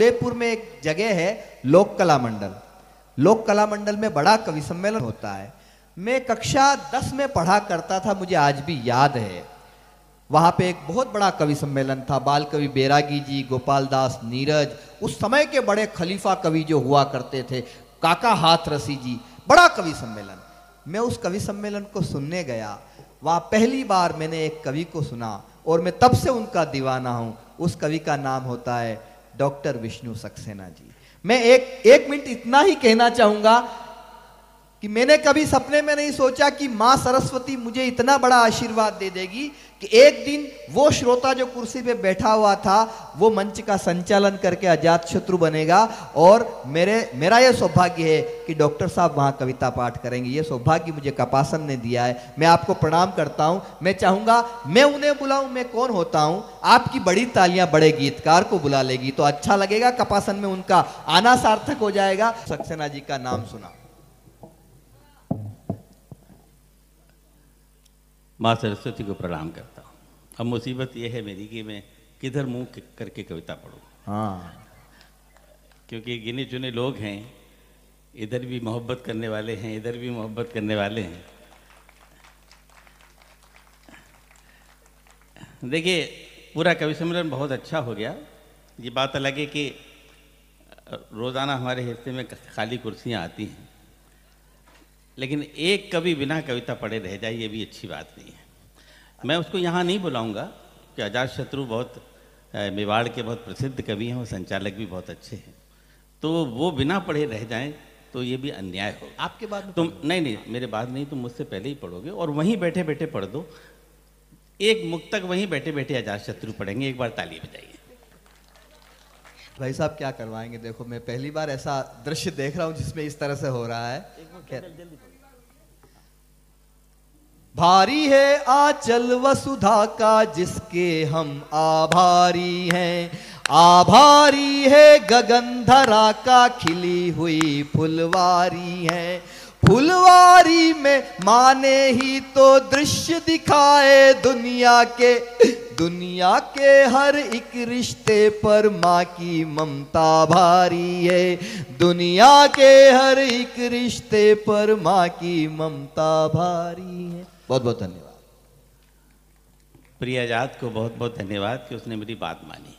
उदयपुर में एक जगह है लोक कला मंडल। लोक कला मंडल में बड़ा कवि सम्मेलन होता है। मैं कक्षा 10 में पढ़ा करता था, मुझे आज भी याद है। वहां पे एक बहुत बड़ा कवि सम्मेलन था। बाल कवि बैरागी जी, गोपाल दास नीरज, उस समय के बड़े खलीफा कवि जो हुआ करते थे, काका हाथरसी जी, बड़ा कवि सम्मेलन। मैं उस कवि सम्मेलन को सुनने गया। वहाँ पहली बार मैंने एक कवि को सुना और मैं तब से उनका दीवाना हूँ। उस कवि का नाम होता है डॉक्टर विष्णु सक्सेना जी। मैं एक मिनट इतना ही कहना चाहूंगा कि मैंने कभी सपने में नहीं सोचा कि माँ सरस्वती मुझे इतना बड़ा आशीर्वाद दे देगी कि एक दिन वो श्रोता जो कुर्सी पे बैठा हुआ था वो मंच का संचालन करके अजातशत्रु बनेगा। और मेरा ये सौभाग्य है कि डॉक्टर साहब वहाँ कविता पाठ करेंगे। ये सौभाग्य मुझे कपासन ने दिया है। मैं आपको प्रणाम करता हूँ। मैं चाहूँगा मैं उन्हें बुलाऊँ, मैं कौन होता हूँ। आपकी बड़ी तालियां बड़े गीतकार को बुला लेगी तो अच्छा लगेगा। कपासन में उनका आना सार्थक हो जाएगा। सक्सेना जी का नाम सुना। माँ सरस्वती को प्रणाम करता हूँ। अब मुसीबत यह है मेरी कि मैं किधर मुंह करके कविता पढ़ूँ। हाँ, क्योंकि गिने चुने लोग हैं, इधर भी मोहब्बत करने वाले हैं, इधर भी मोहब्बत करने वाले हैं। देखिए, पूरा कवि सम्मेलन बहुत अच्छा हो गया। ये बात अलग है कि रोज़ाना हमारे हिस्से में खाली कुर्सियाँ आती हैं, लेकिन एक कवि बिना कविता पढ़े रह जाए ये भी अच्छी बात नहीं है। मैं उसको यहाँ नहीं बुलाऊंगा कि अजातशत्रु बहुत मेवाड़ के बहुत प्रसिद्ध कवि हैं और संचालक भी बहुत अच्छे हैं, तो वो बिना पढ़े रह जाएं तो ये भी अन्याय होगा। आपके बाद में तुम नहीं, मेरे बाद नहीं, तुम मुझसे पहले ही पढ़ोगे और वहीं बैठे बैठे पढ़ दो। एक मुक्तक वहीं बैठे बैठे अजातशत्रु पढ़ेंगे। एक बार ताली बजाइए। भाई साहब क्या करवाएंगे। देखो, मैं पहली बार ऐसा दृश्य देख रहा हूं जिसमें इस तरह से हो रहा है। भारी है आंचल वसुधा का जिसके हम आभारी हैं। आभारी है गगनधरा का खिली हुई फुलवारी है। फुलवारी में माने ही तो दृश्य दिखाए दुनिया के हर एक रिश्ते पर माँ की ममता भारी है। दुनिया के हर एक रिश्ते पर माँ की ममता भारी है। बहुत बहुत धन्यवाद। प्रिय आजाद को बहुत बहुत धन्यवाद कि उसने मेरी बात मानी,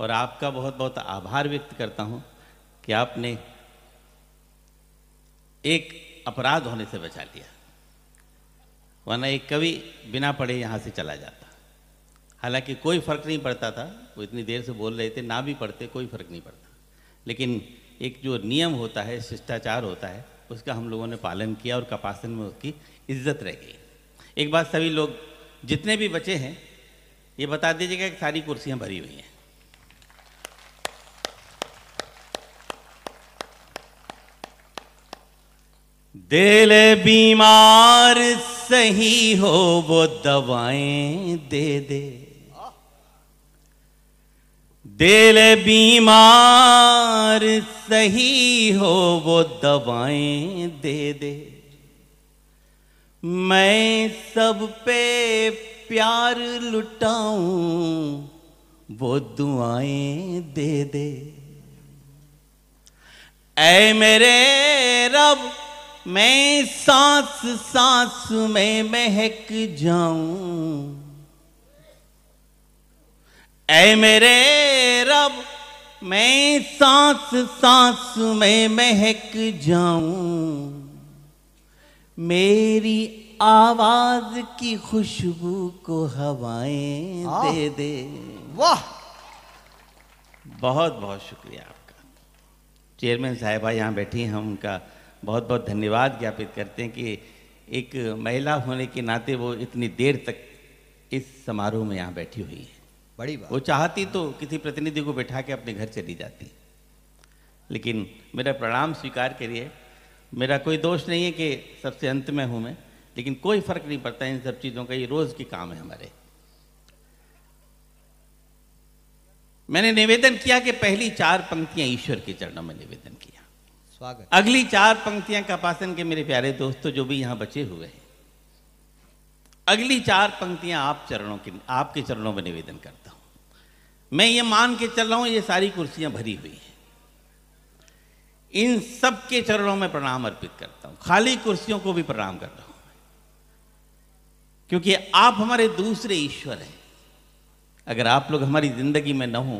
और आपका बहुत बहुत आभार व्यक्त करता हूँ कि आपने एक अपराध होने से बचा लिया, वरना एक कवि बिना पढ़े यहाँ से चला जाता। हालांकि कोई फर्क नहीं पड़ता था, वो इतनी देर से बोल रहे थे, ना भी पढ़ते कोई फर्क नहीं पड़ता, लेकिन एक जो नियम होता है, शिष्टाचार होता है, उसका हम लोगों ने पालन किया और कपासन में उसकी इज्जत रह गई। एक बात सभी लोग जितने भी बचे हैं ये बता दीजिएगा कि सारी कुर्सियां भरी हुई हैं। दिल बीमार सही हो वो दवाएं दे दे। दिल बीमार सही हो वो दवाएं दे दे। मैं सब पे प्यार लुटाऊं वो दुआएं दे दे। ऐ मेरे रब मैं सांस सांस में महक जाऊं। ऐ मेरे रब मैं सांस सांस में महक जाऊं। मेरी आवाज की खुशबू को हवाएं दे दे। वाह, बहुत बहुत शुक्रिया आपका। चेयरमैन साहिबा यहाँ बैठी हैं, हम उनका बहुत बहुत धन्यवाद ज्ञापित करते हैं कि एक महिला होने के नाते वो इतनी देर तक इस समारोह में यहाँ बैठी हुई है। बड़ी बात। वो चाहती तो किसी प्रतिनिधि को बैठा के अपने घर चली जाती, लेकिन मेरा प्रणाम स्वीकार करिए। मेरा कोई दोष नहीं है कि सबसे अंत में हूँ मैं, लेकिन कोई फर्क नहीं पड़ता इन सब चीज़ों का, ये रोज़ की काम है हमारे। मैंने निवेदन किया कि पहली 4 पंक्तियां ईश्वर के चरणों में निवेदन किया। स्वागत। अगली 4 पंक्तियां कपासन के मेरे प्यारे दोस्तों जो भी यहाँ बचे हुए हैं, अगली 4 पंक्तियां आपके चरणों में निवेदन करता हूँ। मैं ये मान के चल रहा हूं ये सारी कुर्सियां भरी हुई हैं। इन सब के चरणों में प्रणाम अर्पित करता हूं, खाली कुर्सियों को भी प्रणाम कर रहा हूं, क्योंकि आप हमारे दूसरे ईश्वर हैं। अगर आप लोग हमारी जिंदगी में न हो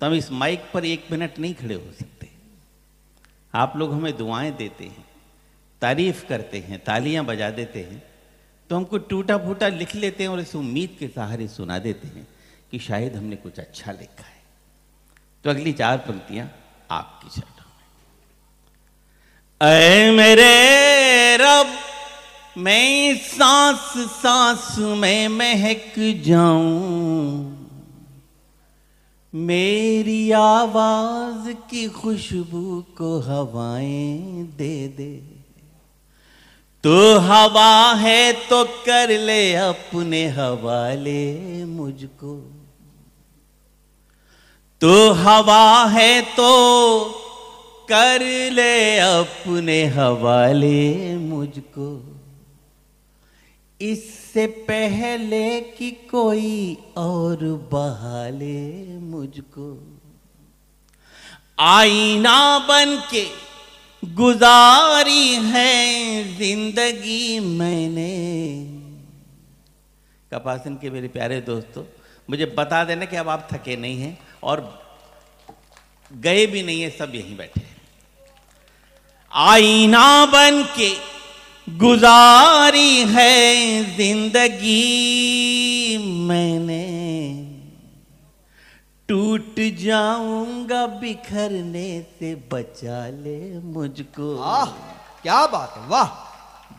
तो हम इस माइक पर 1 मिनट नहीं खड़े हो सकते। आप लोग हमें दुआएं देते हैं, तारीफ करते हैं, तालियां बजा देते हैं, तो हमको टूटा फूटा लिख लेते हैं और इस उम्मीद के सहारे सुना देते हैं कि शायद हमने कुछ अच्छा लिखा है। तो अगली 4 पंक्तियां आपकी चरणों में। ऐ मेरे रब, मैं सांस सांस में महक जाऊं, मेरी आवाज की खुशबू को हवाएं दे दे। तो हवा है तो कर ले अपने हवाले मुझको, तो हवा है तो कर ले अपने हवाले मुझको। इससे पहले कि कोई और बहाले मुझको, आईना बन के गुजारी है जिंदगी मैंने। कपासन के मेरे प्यारे दोस्तों, मुझे बता देना कि अब आप थके नहीं हैं और गए भी नहीं हैं, सब यहीं बैठे हैं। आईना बन के गुजारी है जिंदगी मैंने, टूट जाऊंगा बिखरने से बचा ले मुझको। क्या बात है, वाह।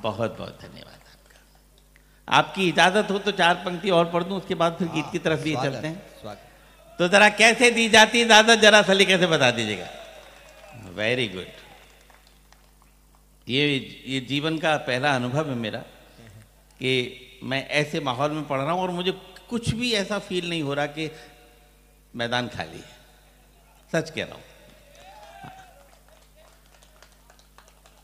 बहुत बहुत धन्यवाद आपका। आपकी इजाजत हो तो 4 पंक्ति और पढ़ दूं, उसके बाद फिर गीत की तरफ भी चलते हैं। स्वागत। तो जरा कैसे दी जाती है इजाजत, जरा सलीके से बता दीजिएगा। Very good. ये जीवन का पहला अनुभव है मेरा कि मैं ऐसे माहौल में पढ़ रहा हूं और मुझे कुछ भी ऐसा फील नहीं हो रहा कि मैदान खाली है। सच कह रहा हूं।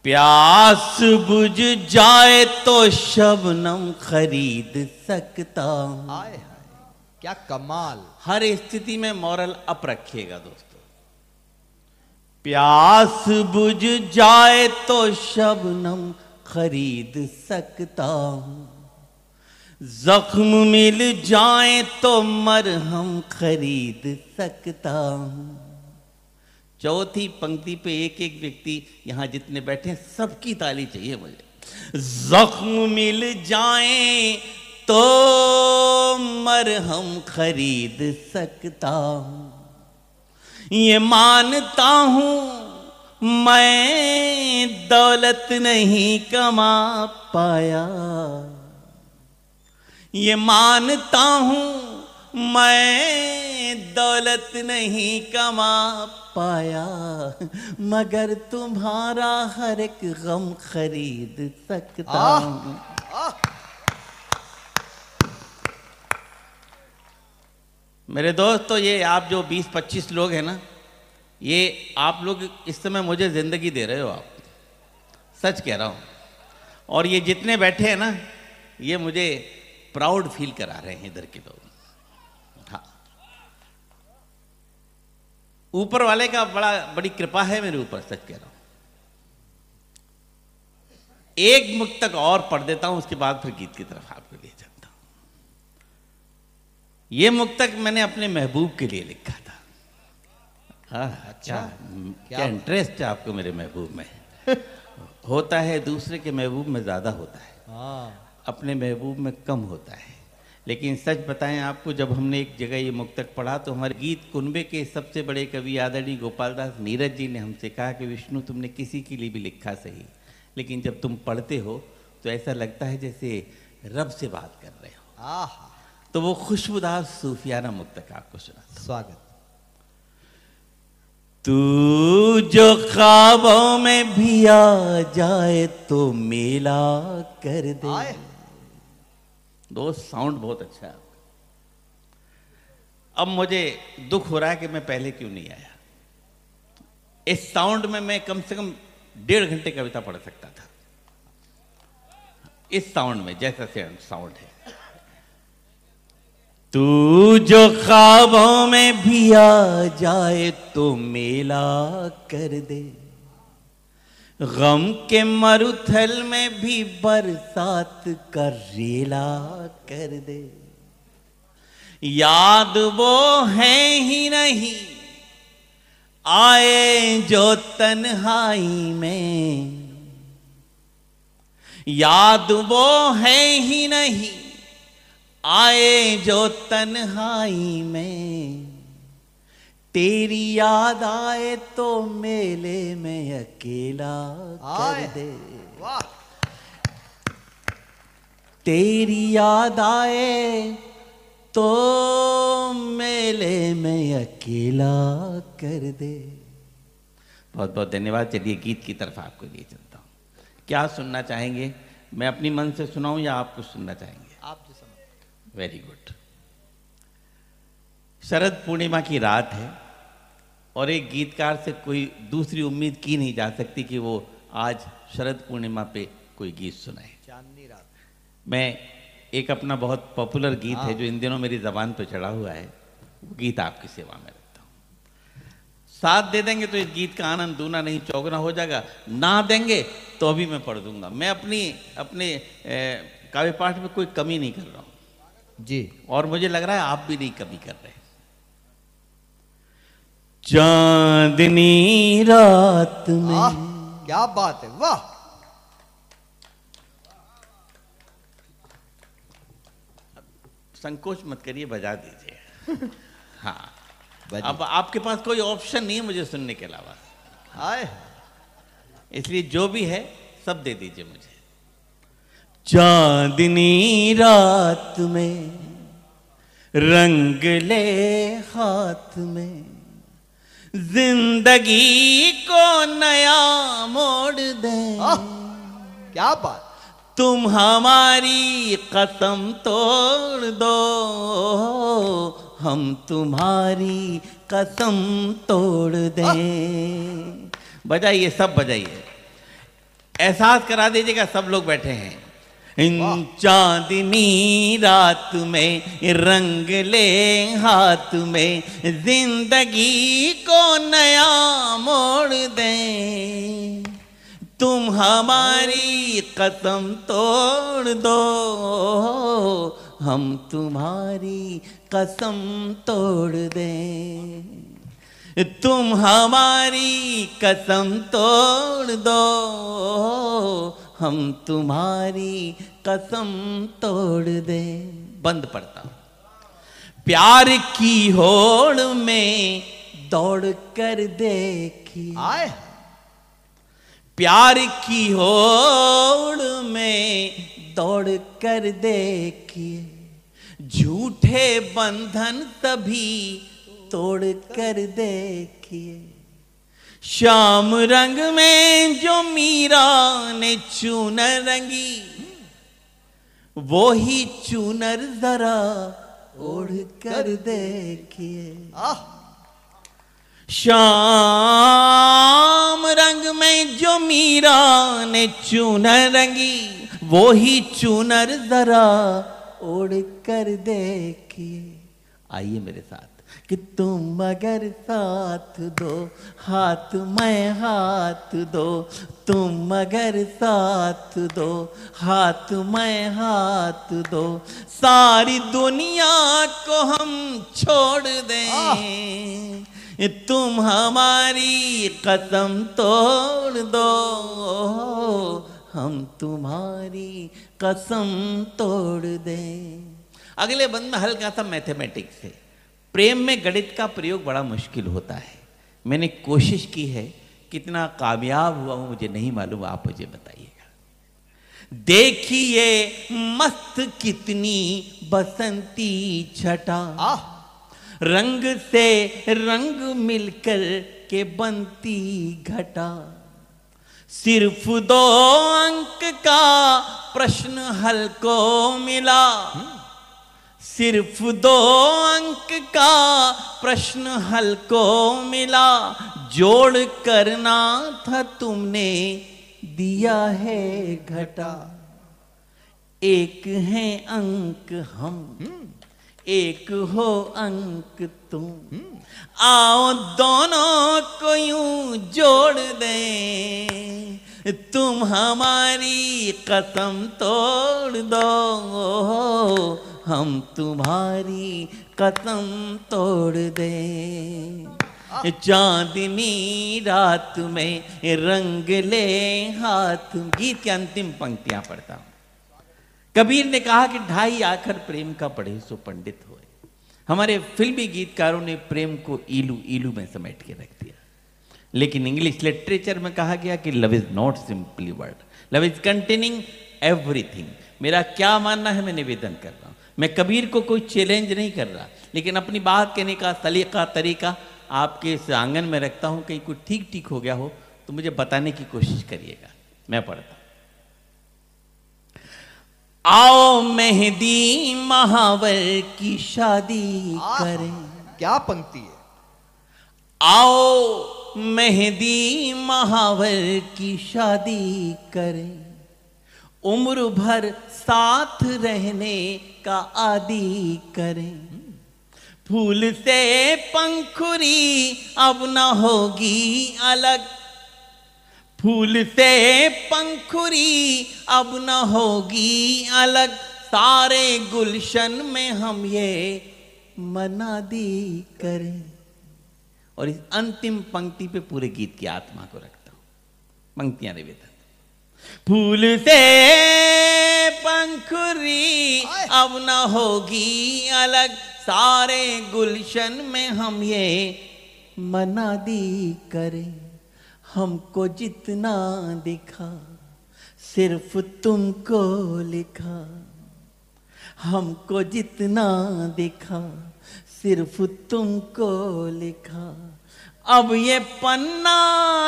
प्यास बुझ जाए तो शबनम खरीद सकता हूं। हाय हाय, क्या कमाल। हर स्थिति में मॉरल अप रखिएगा दोस्तों। प्यास बुझ जाए तो शबनम खरीद सकता हूं, जख्म मिल जाए तो मरहम खरीद सकता हूं। चौथी पंक्ति पे एक एक व्यक्ति यहां जितने बैठे हैं सबकी ताली चाहिए मुझे। जख्म मिल जाए तो मरहम खरीद सकता हूं, ये मानता हूं मैं दौलत नहीं कमा पाया, ये मानता हूं मैं दौलत नहीं कमा पाया, मगर तुम्हारा हर एक गम खरीद सकता हूं। मेरे दोस्त, तो ये आप जो 20-25 लोग हैं ना, ये आप लोग इस समय मुझे जिंदगी दे रहे हो। आप सच कह रहा हूं। और ये जितने बैठे हैं ना, ये मुझे प्राउड फील करा रहे हैं इधर के लोग। हाँ, ऊपर वाले का बड़ी कृपा है मेरे ऊपर। सच कह रहा हूं। एक मुक्तक और पढ़ देता हूं, उसके बाद फिर गीत की तरफ आपको ले जाता हूं। ये मुक्तक मैंने अपने महबूब के लिए लिखा था। हाँ, क्या इंटरेस्ट है आपको मेरे महबूब में। होता है दूसरे के महबूब में ज़्यादा होता है, अपने महबूब में कम होता है। लेकिन सच बताएं आपको, जब हमने एक जगह ये मुक्तक पढ़ा तो हमारे गीत कुनबे के सबसे बड़े कवि आदरणीय गोपालदास नीरज जी ने हमसे कहा कि विष्णु, तुमने किसी के लिए भी लिखा सही, लेकिन जब तुम पढ़ते हो तो ऐसा लगता है जैसे रब से बात कर रहे हो। तो वो खुशबूदार सूफियाना मुक्तक आपको सुना। स्वागत। तू जो ख्वाबों में भी आ जाए तो मेला कर दे। दोस्त, साउंड बहुत अच्छा है आपका। अब मुझे दुख हो रहा है कि मैं पहले क्यों नहीं आया। इस साउंड में मैं कम से कम 1.5 घंटे कविता पढ़ सकता था। इस साउंड में, जैसा साउंड है। तू जो ख्वाबों में भी आ जाए तो मेला कर दे, गम के मरुथल में भी बरसात का रेला कर दे। याद वो है ही नहीं आए जो तन्हाई में, याद वो है ही नहीं आए जो तन्हाई में। तेरी याद आए तो मेले में अकेला कर दे, वाह। तेरी याद आए तो मेले में अकेला कर दे। बहुत बहुत धन्यवाद। चलिए गीत की तरफ आपको लिए चलता हूँ। क्या सुनना चाहेंगे? मैं अपनी मन से सुनाऊं या आप कुछ सुनना चाहेंगे? आप जो समझ। Very good. शरद पूर्णिमा की रात है और एक गीतकार से कोई दूसरी उम्मीद की नहीं जा सकती कि वो आज शरद पूर्णिमा पे कोई गीत सुनाए। चांदनी रात। मैं एक अपना बहुत पॉपुलर गीत है जो इन दिनों मेरी जबान पे चढ़ा हुआ है, वो गीत आपकी सेवा में रखता हूँ। साथ दे देंगे तो इस गीत का आनंद दूना नहीं चौगुना हो जाएगा, ना देंगे तो अभी मैं पढ़ दूंगा। मैं अपने काव्य पाठ में कोई कमी नहीं कर रहा हूँ जी, और मुझे लग रहा है आप भी नहीं कमी कर रहे। चांदनी रात में। क्या बात है, वाह। संकोच मत करिए, बजा दीजिए। हाँ, बजी। अब आपके पास कोई ऑप्शन नहीं है मुझे सुनने के अलावा, आए। इसलिए जो भी है सब दे दीजिए मुझे। चांदनी रात में रंग ले हाथ में, जिंदगी को नया मोड़ दे। क्या बात। तुम हमारी कसम तोड़ दो, हम तुम्हारी कसम तोड़ दें। बजाइए, सब बजाइए, एहसास करा दीजिएगा। सब लोग बैठे हैं। चांदनी रात में रंग ले हाथ में, जिंदगी को नया मोड़ दें। तुम हमारी कसम तोड़ दो, हम तुम्हारी कसम तोड़ दें। तुम हमारी कसम तोड़ दो, हम तुम्हारी कसम तोड़ दें। बंद पड़ता हूं। प्यार की होड़ में दौड़ कर देखी, आए। प्यार की होड़ में दौड़ कर देखिए, झूठे बंधन तभी तोड़ कर देखिए। श्याम रंग में जो मीरा ने चूनर रंगी, वो ही चूनर जरा ओढ़ कर देखिए। श्याम रंग में जो मीरा ने चूनर रंगी, वो ही चूनर जरा ओढ़ कर देखिए। आइए मेरे साथ कि तुम अगर साथ दो, हाथ मैं हाथ दो। तुम अगर साथ दो, हाथ मैं हाथ दो। सारी दुनिया को हम छोड़ दें, तुम हमारी कसम तोड़ दो, हम तुम्हारी कसम तोड़ दें। अगले बंद में हल्का सा मैथमेटिक्स है। प्रेम में गणित का प्रयोग बड़ा मुश्किल होता है। मैंने कोशिश की है, कितना कामयाब हुआ हूं मुझे नहीं मालूम, आप मुझे बताइएगा। देखिए मस्त कितनी बसंती छटा, रंग से रंग मिलकर के बनती घटा। सिर्फ 2 अंक का प्रश्न हल को मिला, सिर्फ 2 अंक का प्रश्न हल को मिला। जोड़ करना था तुमने दिया है घटा। एक है अंक हम, एक हो अंक तुम, आओ दोनों को यूं जोड़ दें, तुम हमारी कसम तोड़ दो, हम तुम्हारी कसम तोड़ दें। चांदनी रात में रंग ले हाथ। गीत की अंतिम पंक्तियां पढ़ता हूं। कबीर ने कहा कि ढाई आखर प्रेम का पढ़े सो पंडित होए। हमारे फिल्मी गीतकारों ने प्रेम को ईलू ईलू में समेट के रख दिया, लेकिन इंग्लिश लिटरेचर में कहा गया कि love is not simply word, love is containing everything. मेरा क्या मानना है मैं निवेदन कर रहा हूं। मैं कबीर को कोई चैलेंज नहीं कर रहा, लेकिन अपनी बात कहने का सलीका तरीका आपके इस आंगन में रखता हूं। कहीं कुछ ठीक हो गया हो तो मुझे बताने की कोशिश करिएगा। मैं पढ़ता हूं। आओ मेहंदी महावर की शादी करें। क्या पंक्ति है। आओ मेहंदी महावर की शादी करें, उम्र भर साथ रहने का आदी करें। फूल से पंखुरी अब न होगी अलग, फूल से पंखुरी अब न होगी अलग, सारे गुलशन में हम ये मनादी करें। और इस अंतिम पंक्ति पे पूरे गीत की आत्मा को रखता हूं। पंक्तियां निवेदन। फूल से पंखुरी अब न होगी अलग, सारे गुलशन में हम ये मनादी करें। हमको जितना दिखा सिर्फ तुमको लिखा, हमको जितना दिखा सिर्फ तुमको लिखा। अब ये पन्ना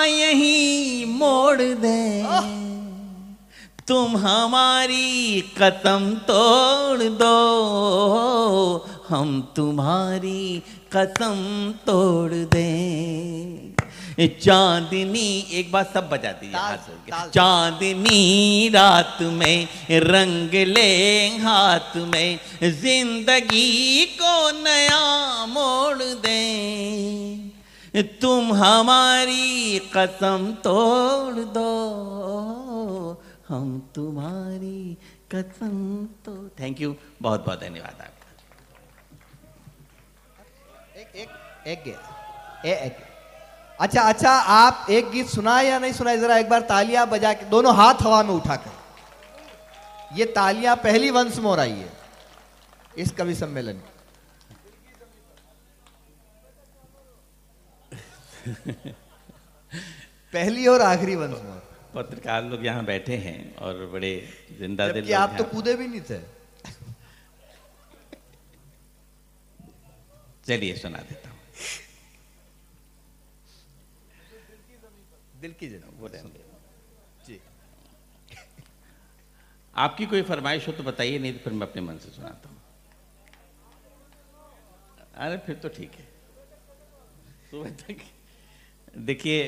यहीं मोड़ दे, तुम हमारी कसम तोड़ दो, हम तुम्हारी कसम तोड़ दें। चांदनी, एक बार सब बजा दीजिए हाथ जोड़ के। चांदनी रात में रंग ले हाथ में, जिंदगी को नया मोड़ दें, तुम हमारी कसम तोड़ दो, हम तुम्हारी कसम तो। थैंक यू, बहुत बहुत धन्यवाद आपका। एक अच्छा, आप एक गीत सुनाए या नहीं सुनाए, जरा एक बार तालियां बजा के दोनों हाथ हवा में उठाकर। ये तालियां पहली वंश मोर आई है इस कवि सम्मेलन की। पहली और आखिरी वंश मोर। पत्रकार लोग यहाँ बैठे हैं और बड़े जिंदा दिल लोग। आप तो कूदे भी नहीं थे। चलिए सुना देता हूँ। दिल की जमीन जी। आपकी कोई फरमाइश हो तो बताइए, नहीं तो फिर मैं अपने मन से सुनाता हूँ। अरे फिर तो ठीक है। सुबह तक देखिए,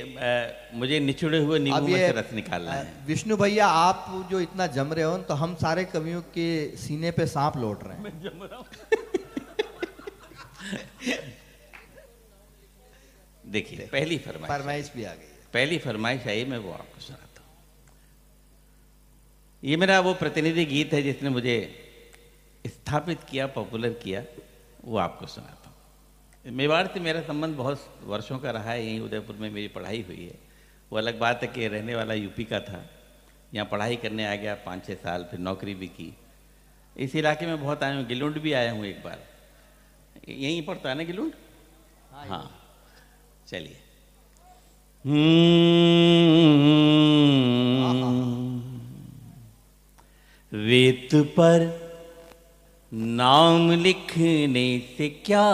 मुझे निचुड़े हुए नींबू में से रस निकालना है। विष्णु भैया, आप जो इतना जम रहे हो तो हम सारे कवियों के सीने पे सांप लौट रहे हैं। मैं जम रहा हूँ। देखिए, पहली फरमाइश भी आ गई है। पहली फरमाइश आई, मैं वो आपको सुनाता हूँ। ये मेरा वो प्रतिनिधि गीत है जिसने मुझे स्थापित किया, पॉपुलर किया, वो आपको सुनाता हूँ। मेवाड़ से मेरा संबंध बहुत वर्षों का रहा है। यहीं उदयपुर में मेरी पढ़ाई हुई है। वो अलग बात है कि रहने वाला यूपी का था, यहाँ पढ़ाई करने आ गया 5-6 साल, फिर नौकरी भी की। इस इलाके में बहुत आया हूँ, गिलुंड भी आया हूँ एक बार। यहीं पढ़ता है ना गिलुंड? हाँ, चलिए। रेत पर नाम लिखने से क्या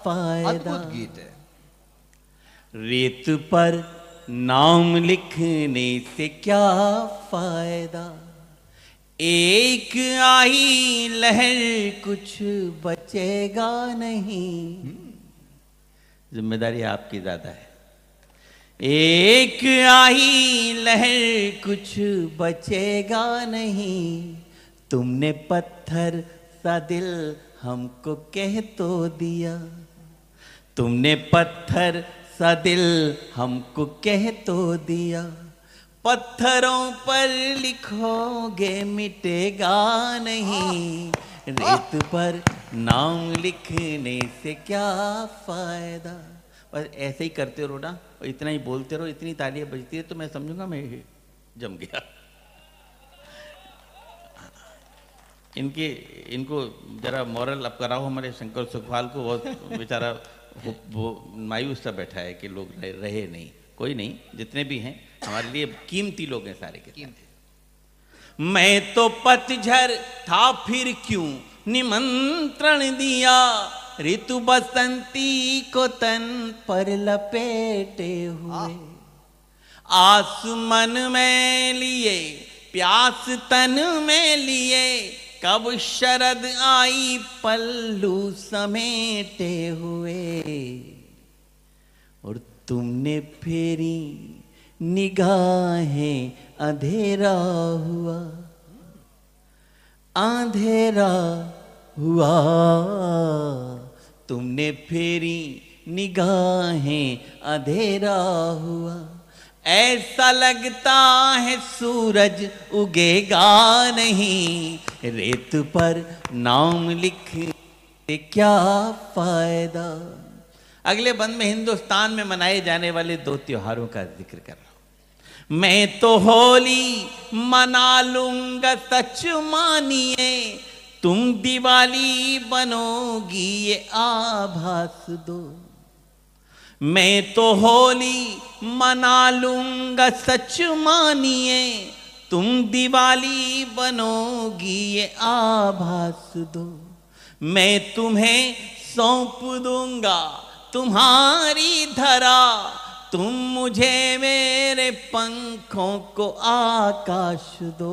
फायदा, अद्भुत गीत है। रेत पर नाम लिखने से क्या फायदा, एक आई लहर कुछ बचेगा नहीं। जिम्मेदारी आपकी ज्यादा है। एक आई लहर कुछ बचेगा नहीं, तुमने पत्थर सा दिल हमको कह तो दिया, तुमने पत्थर सा दिल हमको कह तो दिया, पत्थरों पर लिखोगे मिटेगा नहीं, रेत पर नाम लिखने से क्या फायदा। बस ऐसे ही करते रहो ना, और इतना ही बोलते रहो, इतनी तालियां बजती है तो मैं समझूंगा मैं जम गया। इनको जरा मॉरल अप कराओ, हमारे शंकर सुखपाल को, बहुत बेचारा वो मायूस सा बैठा है कि लोग रहे नहीं। कोई नहीं, जितने भी हैं हमारे लिए कीमती लोग हैं सारे के कीमती। मैं तो पतझड़ था फिर क्यों निमंत्रण दिया, ऋतु बसंती को तन पर लपेटे हुए, आसमान में लिए प्यास तन में लिए, कब शरद आई पल्लू समेटे हुए, और तुमने फेरी निगाहें अंधेरा हुआ, अंधेरा हुआ, तुमने फेरी निगाहें अंधेरा हुआ, ऐसा लगता है सूरज उगेगा नहीं, रेत पर नाम लिखने से क्या फायदा। अगले बंद में हिंदुस्तान में मनाए जाने वाले 2 त्योहारों का जिक्र कर रहा हूं। मैं तो होली मना लूंगा सच मानिए, तुम दिवाली बनोगी ये आभास दो। मैं तो होली मना लूंगा सच मानिए, तुम दिवाली बनोगी ये आभास दो। मैं तुम्हें सौंप दूंगा तुम्हारी धरा, तुम मुझे मेरे पंखों को आकाश दो।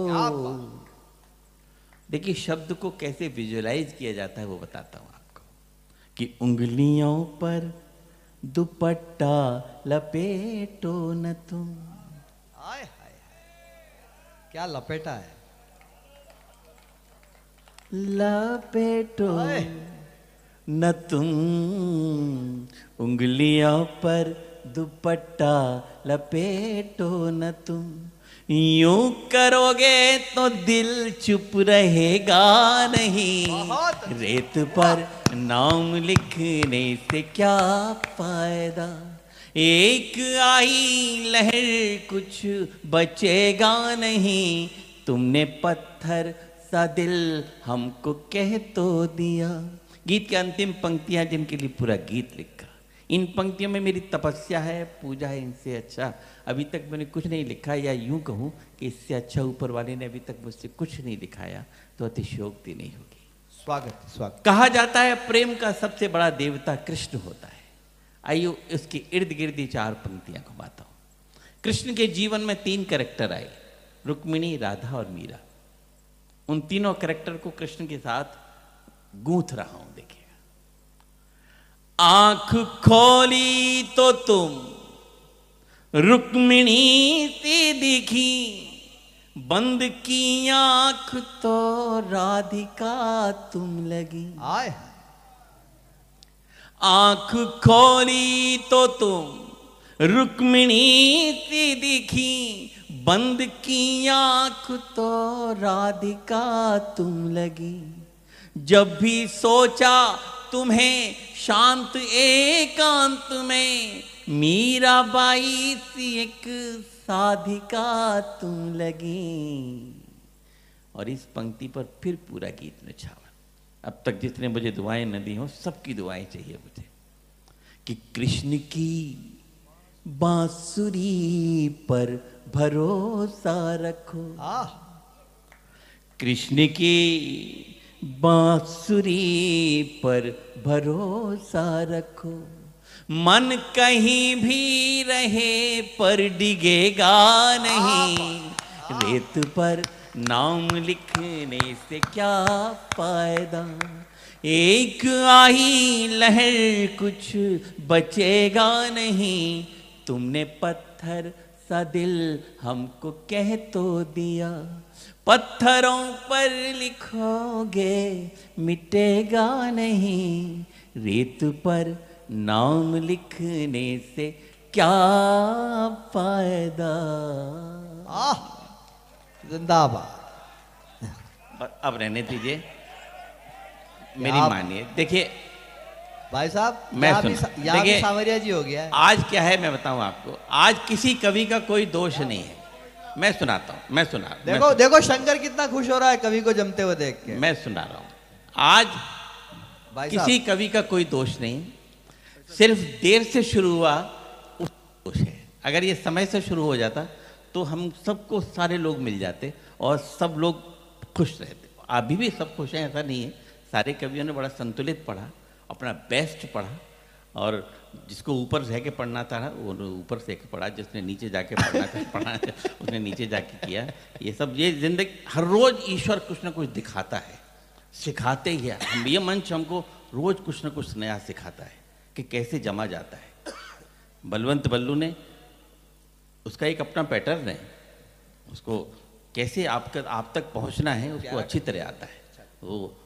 देखिए शब्द को कैसे विजुअलाइज किया जाता है वो बताता हूं आपको, कि उंगलियों पर दुपट्टा लपेटो न तुम। हाय हाय, क्या लपेटा है, लपेटो न तुम, उंगलियों पर दुपट्टा लपेटो न तुम, यूं करोगे तो दिल चुप रहेगा नहीं, रेत पर नाम लिखने से क्या फायदा। एक आई लहर कुछ बचेगा नहीं, तुमने पत्थर सा दिल हमको कह तो दिया। गीत की अंतिम पंक्तियां जिनके लिए पूरा गीत लिखा। इन पंक्तियों में मेरी तपस्या है, पूजा है, इनसे अच्छा अभी तक मैंने कुछ नहीं लिखा, या यूं कहूं कि इससे अच्छा ऊपर वाले ने अभी तक मुझसे कुछ नहीं लिखाया तो अतिशयोक्ति नहीं होगी। स्वागत स्वागत। कहा जाता है प्रेम का सबसे बड़ा देवता कृष्ण होता है। आइए उसके इर्द गिर्द 4 पंक्तियां घुमाता हूं। कृष्ण के जीवन में 3 कैरेक्टर आए, रुक्मिणी, राधा और मीरा। उन तीनों कैरेक्टर को कृष्ण के साथ गूंथ रहा हूं, देखिएगा। आंख खोली तो तुम रुक्मिणी सी दिखी, बंद की आंख तो राधिका तुम लगी। आय आंख खोली तो तुम रुक्मिणी सी दिखी, बंद की आंख तो राधिका तुम लगी। जब भी सोचा तुम्हें शांत एकांत में, मीराबाई सी एक साधिका तुम लगी। और इस पंक्ति पर फिर पूरा गीत निछावर। अब तक जितने मुझे दुआएं न दी हो सबकी दुआएं चाहिए मुझे, कि कृष्ण की बांसुरी पर भरोसा रखो, कृष्ण की बांसुरी पर भरोसा रखो। मन कहीं भी रहे पर डिगेगा नहीं, रेत पर नाम लिखने से क्या फायदा। एक आई लहर कुछ बचेगा नहीं, तुमने पत्थर सा दिल हमको कह तो दिया। पत्थरों पर लिखोगे मिटेगा नहीं, रेत पर नाम लिखने से क्या फायदा। आह, जिंदाबाद। अब रहने दीजिए, मेरी आप- मानिए। देखिए भाई साहब, मैं यहाँ भी सुना। यहाँ भी देखिए, सांवरिया जी हो गया है। आज क्या है मैं बताऊं आपको, आज किसी कवि का कोई दोष नहीं है। मैं सुनाता हूं, मैं सुना देखो देखो शंकर कितना खुश हो रहा है कवि को जमते हुए देख के। मैं सुना रहा हूं। आज भाई किसी साहब, कवि का कोई दोष नहीं, सिर्फ देर से शुरू हुआ उस दोष है। अगर ये समय से शुरू हो जाता तो हम सबको सारे लोग मिल जाते और सब लोग खुश रहते। अभी भी सब खुश हैं ऐसा नहीं है, सारे कवियों ने बड़ा संतुलित पढ़ा, अपना बेस्ट पढ़ा, और जिसको ऊपर रह के पढ़ना था वो ऊपर से के पढ़ा, जिसने नीचे जाके पढ़ना था पढ़ा उसने नीचे जाके किया। ये सब, ये जिंदगी, हर रोज ईश्वर कुछ ना कुछ दिखाता है, सिखाते ही है। हम ये मंच हमको रोज कुछ ना कुछ नया सिखाता है कि कैसे जमा जाता है। बलवंत बल्लू ने, उसका एक अपना पैटर्न है, उसको कैसे आप तक पहुंचना है उसको अच्छी तरह आता है। वो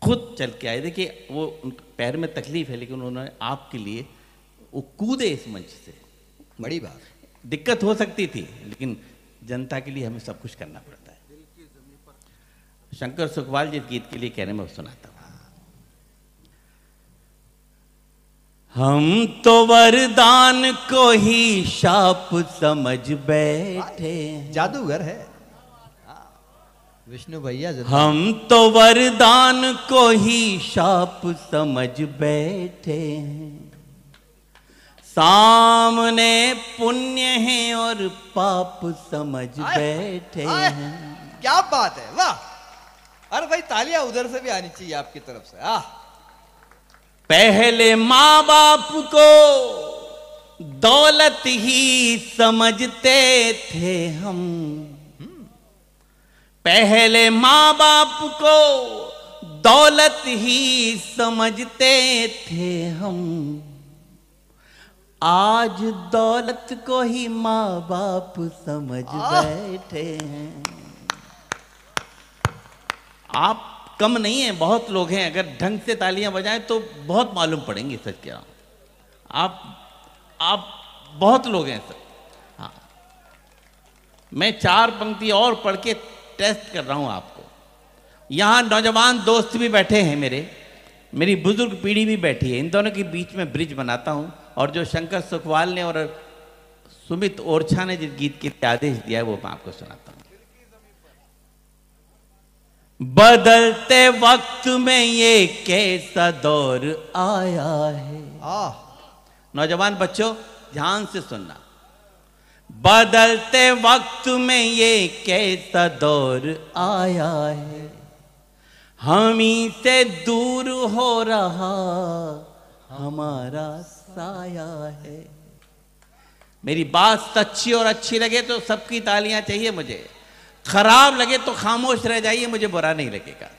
खुद चल के आए। देखिए वो उनके पैर में तकलीफ है, लेकिन उन्होंने आपके लिए वो कूदे इस मंच से। बड़ी बात। दिक्कत हो सकती थी, लेकिन जनता के लिए हमें सब कुछ करना पड़ता है। शंकर सुखवाल जिस गीत के लिए कह रहे हैं मैं सुनाता हूँ। हम तो वरदान को ही शाप समझ बैठे, जादूगर है विष्णु भैया। हम तो वरदान को ही शाप समझ बैठे हैं। सामने पुण्य है और पाप समझ बैठे हैं। क्या बात है, वाह। अरे भाई तालियां उधर से भी आनी चाहिए आपकी तरफ से। पहले माँ बाप को दौलत ही समझते थे हम, पहले माँ बाप को दौलत ही समझते थे हम, आज दौलत को ही माँ बाप समझ बैठे हैं। आप कम नहीं है, बहुत लोग हैं, अगर ढंग से तालियां बजाएं तो बहुत मालूम पड़ेंगे। सच कह रहा हूं, आप बहुत लोग हैं सर। हाँ, मैं 4 पंक्ति और पढ़ के टेस्ट कर रहा हूं आपको। यहां नौजवान दोस्त भी बैठे हैं मेरी बुजुर्ग पीढ़ी भी बैठी है। इन दोनों के बीच में ब्रिज बनाता हूं, और जो शंकर सुखवाल ने और सुमित ओरछा ने जिस गीत के आदेश दिया है वो मैं आपको सुनाता हूं। बदलते वक्त में ये कैसा दौर आया है। नौजवान बच्चों ध्यान से सुनना। बदलते वक्त में ये कैसा दौर आया है, हम ही से दूर हो रहा हमारा साया है। मेरी बात सच्ची और अच्छी लगे तो सबकी तालियां चाहिए मुझे, खराब लगे तो खामोश रह जाइए, मुझे बुरा नहीं लगेगा।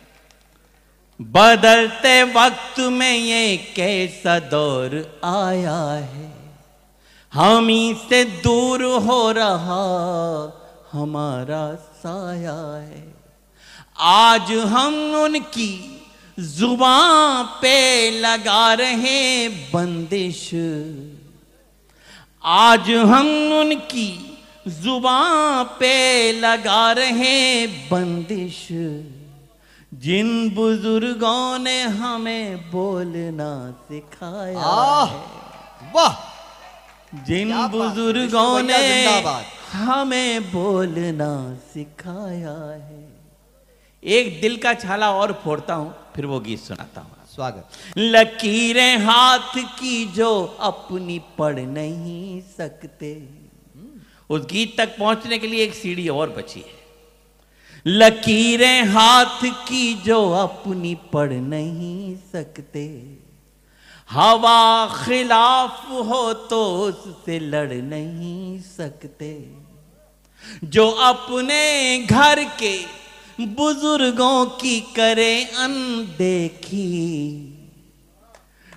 बदलते वक्त में ये कैसा दौर आया है, हम ही से दूर हो रहा हमारा साया है। आज हम उनकी जुबान पे लगा रहे बंदिश, आज हम उनकी जुबान पे लगा रहे बंदिश, जिन बुजुर्गों ने हमें बोलना सिखाया है। वाह, जिन क्या बात, बुजुर्गों विष्णु भैया ने जिंदाबाद। हमें बोलना सिखाया है। एक दिल का छाला और फोड़ता हूं, फिर वो गीत सुनाता हूं। स्वागत। लकीरें हाथ की जो अपनी पढ़ नहीं सकते, उस गीत तक पहुंचने के लिए एक सीढ़ी और बची है। लकीरें हाथ की जो अपनी पढ़ नहीं सकते, हवा खिलाफ हो तो उससे लड़ नहीं सकते। जो अपने घर के बुजुर्गों की करे अनदेखी,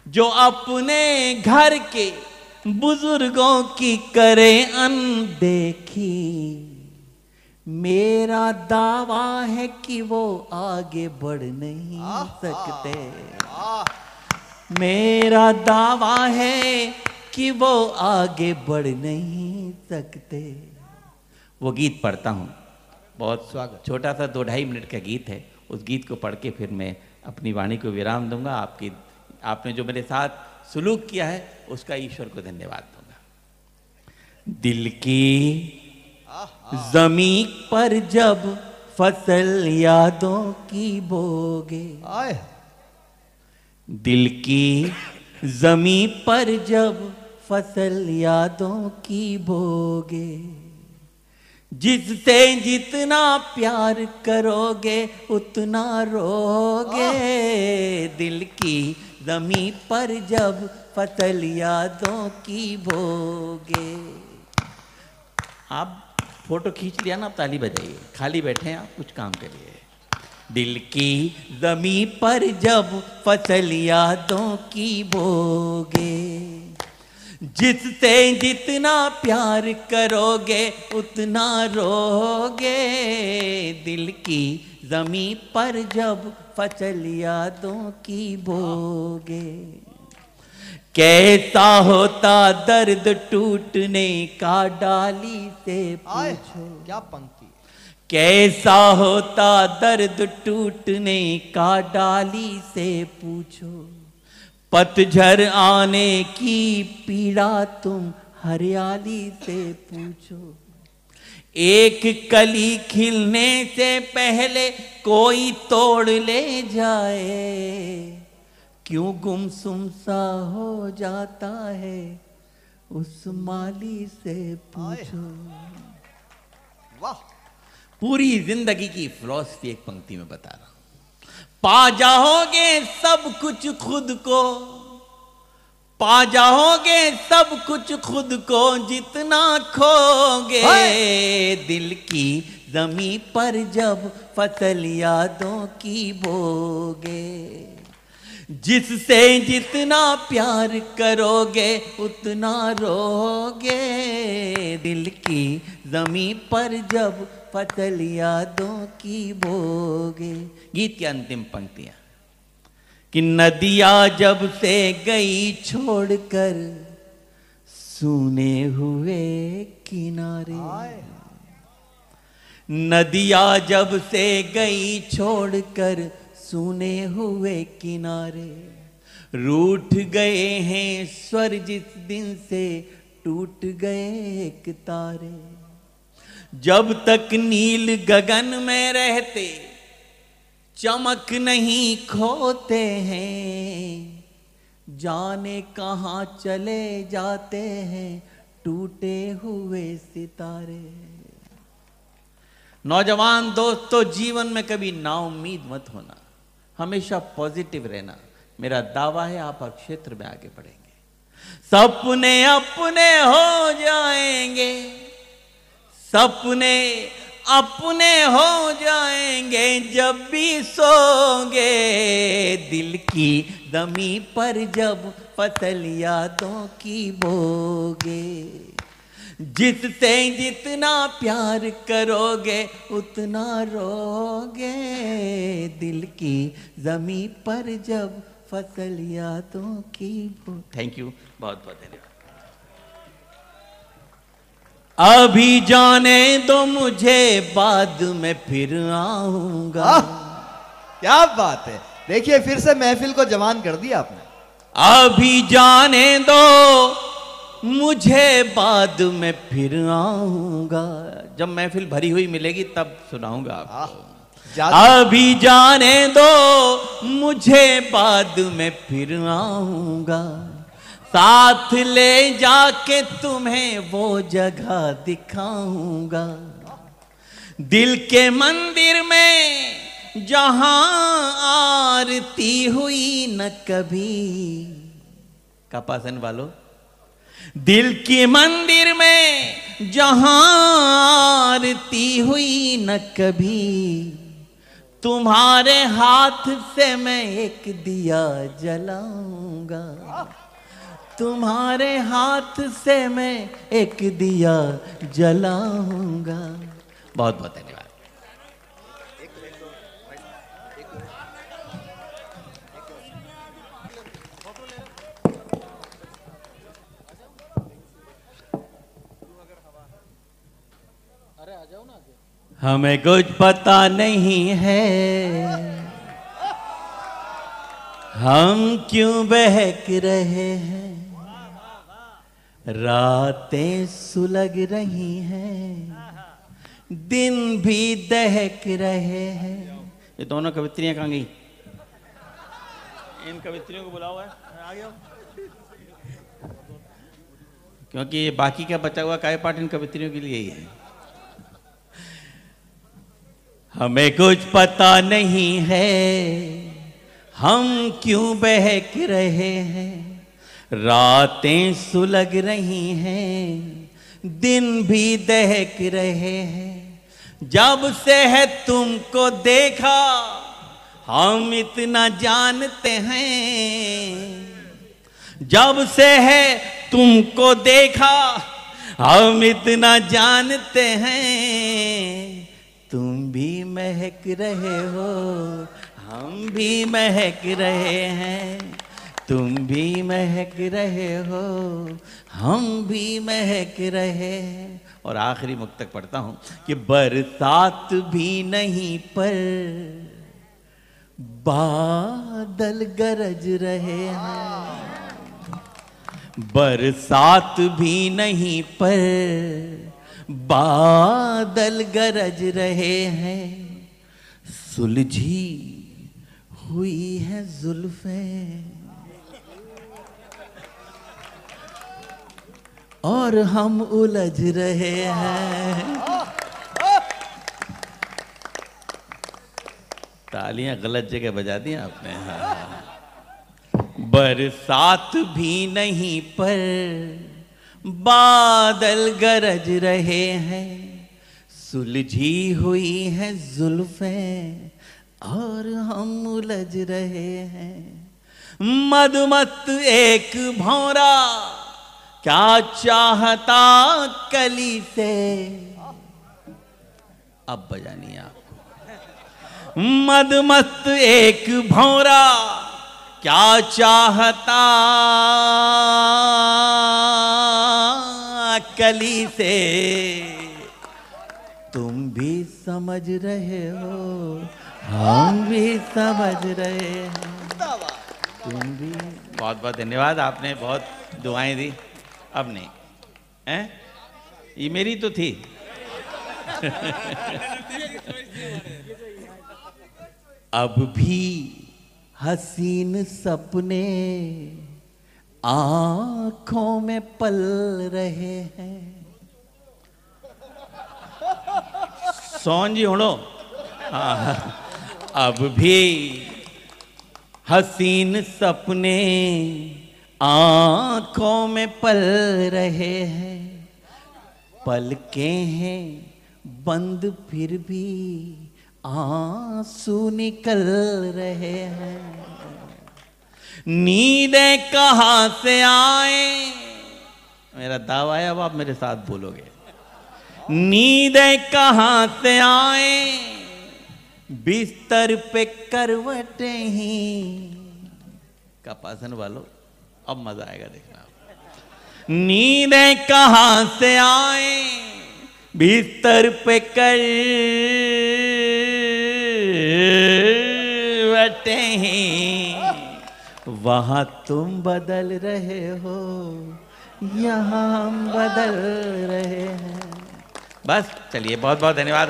जो अपने घर के बुजुर्गों की करे अनदेखी, मेरा दावा है कि वो आगे बढ़ नहीं सकते। मेरा दावा है कि वो आगे बढ़ नहीं सकते। वो गीत पढ़ता हूँ, बहुत स्वागत। छोटा सा 2-2.5 मिनट का गीत है। उस गीत को पढ़ के फिर मैं अपनी वाणी को विराम दूंगा। आपने जो मेरे साथ सुलूक किया है उसका ईश्वर को धन्यवाद दूंगा। दिल की जमीन पर जब फसल यादों की बोगे, आए दिल की जमीन पर जब फसल यादों की बोगे, जिससे जितना प्यार करोगे उतना रोगे। दिल की जमीन पर जब फसल यादों की बोगे। आप फोटो खींच लिया ना, आप ताली बजाइए। खाली बैठे हैं आप, कुछ काम करिए। दिल की जमीन पर जब फसल यादों की बोगे, जिससे जितना प्यार करोगे उतना रोगे। दिल की जमीन पर जब फसल यादों की बोगे। कैसा होता दर्द टूटने का डाली से पूछो। क्या पंक्ति। कैसा होता दर्द टूटने का डाली से पूछो। पतझड़ आने की पीड़ा तुम हरियाली से पूछो। एक कली खिलने से पहले कोई तोड़ ले जाए। क्यों गुमसुम सा हो जाता है उस माली से पूछो। वाह। पूरी जिंदगी की फिलॉसफी एक पंक्ति में बता रहा हूं। पा जाओगे सब कुछ खुद को, पा जाओगे सब कुछ खुद को जितना खोगे। दिल की जमीन पर जब फसल यादों की बोगे, जिससे जितना प्यार करोगे उतना रोगे। दिल की जमीन पर जब फसल यादों की बोगे। गीत की अंतिम पंक्तियां कि नदिया जब से गई छोड़कर सूने हुए किनारे। नदिया जब से गई छोड़कर सूने हुए किनारे। रूठ गए हैं स्वर जिस दिन से टूट गए एक तारे। जब तक नील गगन में रहते चमक नहीं खोते हैं। जाने कहाँ चले जाते हैं टूटे हुए सितारे। नौजवान दोस्तों, जीवन में कभी नाउम्मीद मत होना, हमेशा पॉजिटिव रहना। मेरा दावा है आप हर क्षेत्र में आगे बढ़ेंगे। सपने अपने हो जाएंगे, सपने अपने हो जाएंगे जब भी सोगे। दिल की जमीन पर जब फसल यादों की बोगे, जिससे जितना प्यार करोगे उतना रोगे। दिल की जमीन पर जब फसल यादों की बो। थैंक यू, बहुत बहुत धन्यवाद। अभी जाने दो मुझे, बाद में फिर आऊंगा। क्या बात है। देखिए फिर से महफिल को जवान कर दिया आपने। अभी जाने दो मुझे, बाद में फिर आऊंगा। जब महफिल भरी हुई मिलेगी तब सुनाऊंगा आपको। अभी जाने दो मुझे, बाद में फिर आऊंगा। साथ ले जाके तुम्हें वो जगह दिखाऊंगा। दिल के मंदिर में जहां आरती हुई न कभी। कपासन वालों, दिल के मंदिर में जहां आरती हुई न कभी। तुम्हारे हाथ से मैं एक दिया जलाऊंगा। तुम्हारे हाथ से मैं एक दिया जलाऊंगा। बहुत बहुत धन्यवाद। हमें कुछ पता नहीं है हम क्यों बहक रहे हैं, रातें सुलग रही हैं, दिन भी दहक रहे हैं। ये दोनों कवित्रियां कहाँ गई? इन कवित्रियों को बुलाओ है, आ गया, क्योंकि बाकी का बचा हुआ काय पाठ इन कवित्रियों के लिए ही है। हमें कुछ पता नहीं है हम क्यों बहक रहे हैं, रातें सुलग रही हैं, दिन भी दहक रहे हैं। जब से है तुमको देखा हम इतना जानते हैं, जब से है तुमको देखा हम इतना जानते हैं। तुम भी महक रहे हो हम भी महक रहे हैं, तुम भी महक रहे हो हम भी महक रहे हैं। और आखिरी मुक्तक पढ़ता हूं कि बरसात भी नहीं पर बादल गरज रहे हैं, बरसात भी नहीं पर बादल गरज रहे हैं। सुलझी हुई है जुल्फें और हम उलझ रहे हैं। तालियां गलत जगह बजा दी आपने। बरसात भी नहीं पर बादल गरज रहे हैं, सुलझी हुई है जुल्फें और हम उलझ रहे हैं। मदमस्त एक भौरा क्या चाहता कली से, अब बजानी है आपको। मदमस्त एक भौरा क्या चाहता कली से, तुम भी समझ रहे हो हम भी समझ रहे हैं, तुम भी। बहुत बहुत धन्यवाद, आपने बहुत दुआएं दी। अब नहीं हैं, ये मेरी तो थी। अब भी हसीन सपने आंखों में पल रहे हैं। सोन जी उड़ो। अब भी हसीन सपने आंखों में पल रहे हैं, पलकें हैं बंद फिर भी आंसू निकल रहे हैं। नींदें कहां से आए, मेरा दावा है अब आप मेरे साथ बोलोगे। नींदें कहां से आए, बिस्तर पे करवटें ही। कपासन वालों अब मजा आएगा देखना। नींदें कहां से आए, बिस्तर पे करवटें ही। वहां तुम बदल रहे हो, यहाँ हम बदल रहे हैं। बस चलिए, बहुत बहुत धन्यवाद।